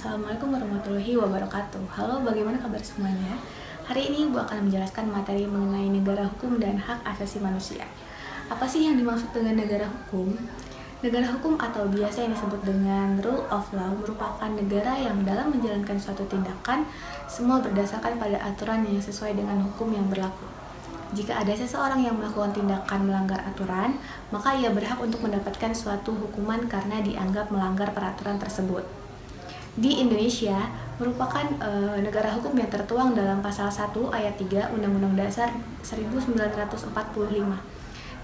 Assalamualaikum warahmatullahi wabarakatuh. Halo, bagaimana kabar semuanya? Hari ini Ibu akan menjelaskan materi mengenai negara hukum dan hak asasi manusia. Apa sih yang dimaksud dengan negara hukum? Negara hukum atau biasa yang disebut dengan rule of law merupakan negara yang dalam menjalankan suatu tindakan semua berdasarkan pada aturan yang sesuai dengan hukum yang berlaku. Jika ada seseorang yang melakukan tindakan melanggar aturan, maka ia berhak untuk mendapatkan suatu hukuman karena dianggap melanggar peraturan tersebut. Di Indonesia merupakan negara hukum yang tertuang dalam pasal 1 ayat 3 Undang-Undang Dasar 1945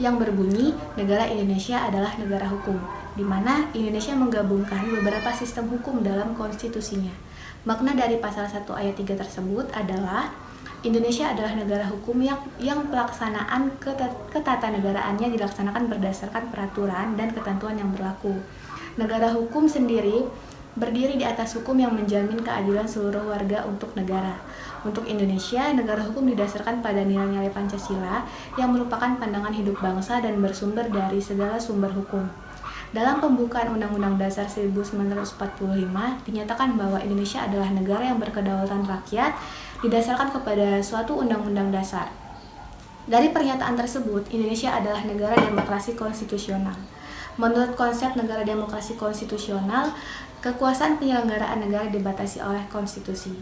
yang berbunyi negara Indonesia adalah negara hukum, di mana Indonesia menggabungkan beberapa sistem hukum dalam konstitusinya. Makna dari pasal 1 ayat 3 tersebut adalah Indonesia adalah negara hukum yang pelaksanaan ketatanegaraannya dilaksanakan berdasarkan peraturan dan ketentuan yang berlaku. Negara hukum sendiri berdiri di atas hukum yang menjamin keadilan seluruh warga untuk negara. Untuk Indonesia, negara hukum didasarkan pada nilai-nilai Pancasila yang merupakan pandangan hidup bangsa dan bersumber dari segala sumber hukum. Dalam pembukaan Undang-Undang Dasar 1945, dinyatakan bahwa Indonesia adalah negara yang berkedaulatan rakyat didasarkan kepada suatu undang-undang dasar. Dari pernyataan tersebut, Indonesia adalah negara demokrasi konstitusional. Menurut konsep negara demokrasi konstitusional, kekuasaan penyelenggaraan negara dibatasi oleh konstitusi.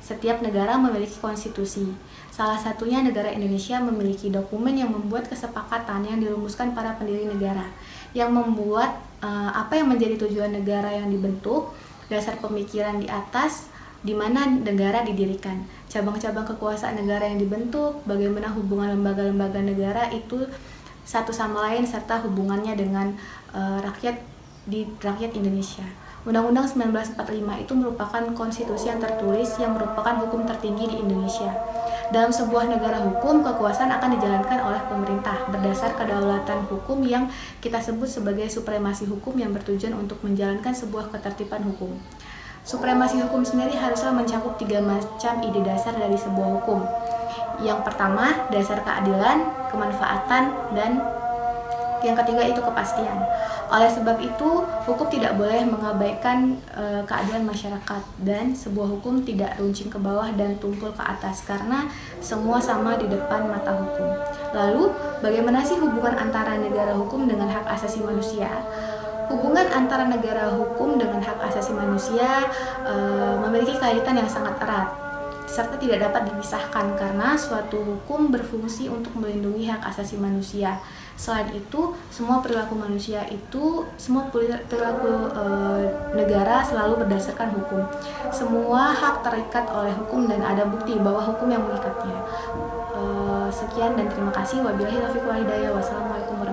Setiap negara memiliki konstitusi. Salah satunya negara Indonesia memiliki dokumen yang membuat kesepakatan yang dirumuskan para pendiri negara, yang membuat apa yang menjadi tujuan negara yang dibentuk, dasar pemikiran di atas, di mana negara didirikan, cabang-cabang kekuasaan negara yang dibentuk, bagaimana hubungan lembaga-lembaga negara itu satu sama lain, serta hubungannya dengan rakyat Indonesia. Undang-Undang 1945 itu merupakan konstitusi yang tertulis yang merupakan hukum tertinggi di Indonesia. Dalam sebuah negara hukum, kekuasaan akan dijalankan oleh pemerintah berdasar kedaulatan hukum yang kita sebut sebagai supremasi hukum yang bertujuan untuk menjalankan sebuah ketertiban hukum. Supremasi hukum sendiri haruslah mencakup 3 macam ide dasar dari sebuah hukum. Yang pertama, dasar keadilan, kemanfaatan, dan yang ketiga itu kepastian. Oleh sebab itu, hukum tidak boleh mengabaikan keadilan masyarakat, dan sebuah hukum tidak runcing ke bawah dan tumpul ke atas karena semua sama di depan mata hukum. Lalu, bagaimana sih hubungan antara negara hukum dengan hak asasi manusia? Hubungan antara negara hukum dengan hak asasi manusia memiliki kaitan yang sangat erat, serta tidak dapat dipisahkan karena suatu hukum berfungsi untuk melindungi hak asasi manusia. Selain itu, semua perilaku negara selalu berdasarkan hukum. Semua hak terikat oleh hukum dan ada bukti bahwa hukum yang mengikatnya. Sekian dan terima kasih. Wabillahi taufiq wal hidayah. Wassalamualaikum